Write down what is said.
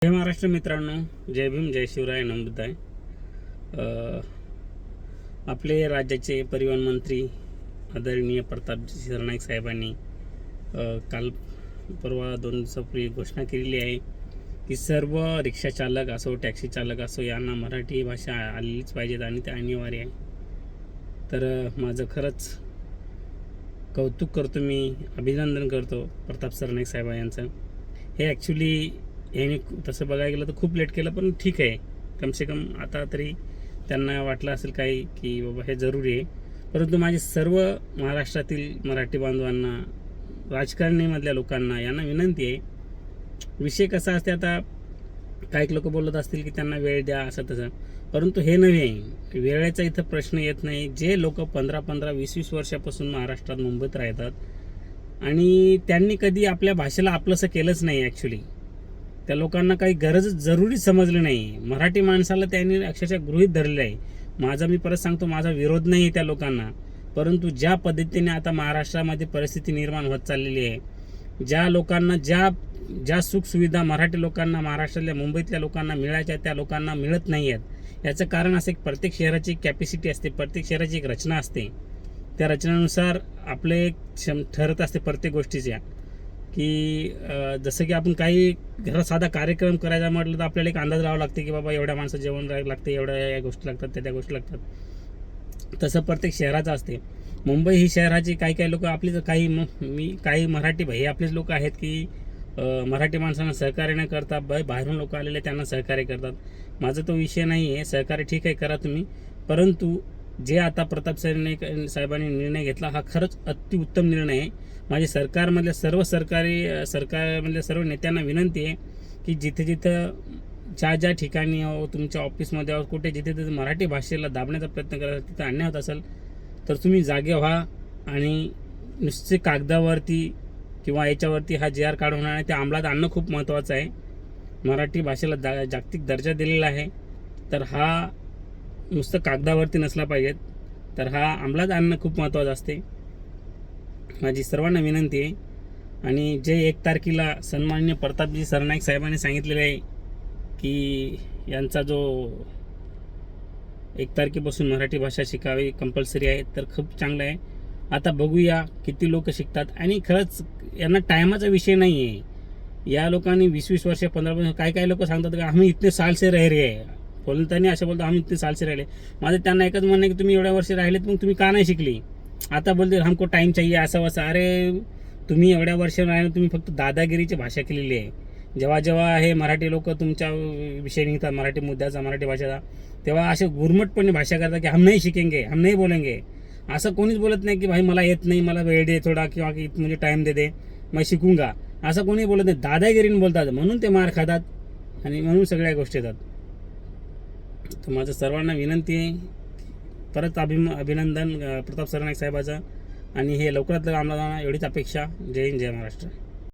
जय महाराष्ट्र मित्रांनो, जय भीम, जय शिवराय, नमोबुद्धाय. आपले राज्याचे परिवहन मंत्री आदरणीय प्रतापजी सरनाईक साहेबांनी काल परवा 2 दिवसापूर्वी घोषणा केलेली आहे की सर्व रिक्षा चालक असो, टॅक्सी चालक असो, यांना मराठी भाषा आलीच पाहिजेत आणि ते अनिवार्य आहे. तर माझं खरंच कौतुक करतो, मी अभिनंदन करतो प्रताप सरनाईक साहेब यांचं. हे ॲक्च्युली याने तसं बघायला गेलं तर खूप लेट केलं, पण ठीक आहे. कमसे कम आता तरी त्यांना वाटलं असेल काही की बाबा हे जरुरी आहे. परंतु माझे सर्व महाराष्ट्रातील मराठी बांधवांना, राजकारणीमधल्या लोकांना यांना विनंती आहे. विषय कसा असते, आता काही लोक बोलत असतील की त्यांना वेळ द्या असं तसं, परंतु हे नव्हे. वेळेचा इथं प्रश्न येत नाही. जे लोक 15-15, 20-20 वर्षापासून महाराष्ट्रात, मुंबईत राहतात आणि त्यांनी कधी आपल्या भाषेला आपलंसं केलंच नाही. ॲक्च्युली त्या लोकांना काही गरज जरुरी समजली नाही. मराठी माणसाला त्यांनी अक्षरशः गृहीत धरले आहे. मी परत सांगतो, माझा विरोध नाही त्या लोकांना, परंतु ज्या पद्धतीने आता महाराष्ट्रामध्ये परिस्थिती निर्माण होत चाललेली आहे, ज्या लोकांना ज्या सुखसुविधा मराठी लोकांना, महाराष्ट्रातल्या, मुंबईतल्या लोकांना मिळायच्या त्या लोकांना मिळत नाही आहेत. याचं कारण असं, एक प्रत्येक शहराची कॅपॅसिटी असते, प्रत्येक शहराची एक रचना असते. त्या रचनेनुसार आपले ठरत असते प्रत्येक गोष्टीच्या, की जसं की आपण काही घरात साधा कार्यक्रम करायचा म्हटलं तर आपल्याला एक अंदाज लावावा लागते की बाबा एवढ्या माणसं जेवण लागते, एवढ्या या गोष्टी लागतात, त्या गोष्टी लागतात. तसं प्रत्येक शहराचं असते. मुंबई ही शहराची काही लोक आपली, काही मराठी भाई आपलेच लोक आहेत की मराठी माणसांना सहकार्य न करता बाहेरून लोक आलेले त्यांना सहकार्य करतात. माझा तो विषय नाही आहे. सहकार्य ठीक आहे, करा तुम्ही, परंतु जे आता प्रताप साहेबांनी निर्णय घेतला हा खरंच अतिउत्तम निर्णय आहे. माझी सरकारमधल्या सरकारमधल्या सर्व नेत्यांना विनंती आहे की जिथं ज्या ठिकाणी तुमच्या ऑफिसमध्ये कुठे जिथे मराठी भाषेला दाबण्याचा प्रयत्न करायचा, तिथं अन्याय होत असेल तर तुम्ही जागे व्हा आणि नुसते कागदावरती किंवा याच्यावरती हा GR काढून ते अंमलात आणणं खूप महत्त्वाचं आहे. मराठी भाषेला जागतिक दर्जा दिलेला आहे, तर हा नुसतं कागदावरती नसला पाहिजेत, तर हा अंमलात आणणं खूप महत्त्वाचं असते. माझी सर्वांना विनंती आहे. आणि जे 1 तारखेला सन्माननीय प्रतापजी सरनाईक साहेबांनी सांगितलेलं आहे की यांचा जो 1 तारखेपासून मराठी भाषा शिकावी कंपल्सरी आहे, तर खूप चांगलं आहे. आता बघूया किती लोक शिकतात. आणि खरंच यांना टायमाचा विषय नाही आहे. या लोकांनी 20-20 वर्ष, 15 काही लोक सांगतात की आम्ही इतने साल से रह रहे आहे, बोलताना असं बोलतो, आम्ही इतने साल से राहिले. माझं त्यांना एकच म्हणणं आहे की तुम्ही एवढ्या वर्ष राहिलेत, मग तुम्ही का नाही शिकली? आता बोलते हमको टाईम चाहिए असं वसं. अरे तुम्ही एवढ्या वर्ष राहिले, तुम्ही फक्त दादागिरीची भाषा केलेली आहे. जेव्हा हे मराठी लोक तुमच्या विषय निघतात, मराठी मुद्द्याचा, मराठी भाषेचा, तेव्हा असे गुरमटपणे भाषा करतात की हम नाही शिकेंगे, हम नाही बोलेंगे. असं कोणीच बोलत नाही की भाई मला येत नाही, मला वेळ दे थोडा, किंवा की म्हणजे टाईम दे मग शिकूंगा, असं कोणी बोलत नाही. दादागिरीने बोलतात, म्हणून ते मार खातात आणि म्हणून सगळ्या गोष्टी येतात. तर माझं सर्वांना विनंती आहे, परत अभिनंदन प्रताप सरनाईक साहेबाचं, आणि हे लवकरात लवकर अंमलात आणा एवढीच अपेक्षा. जय हिंद, जय महाराष्ट्र.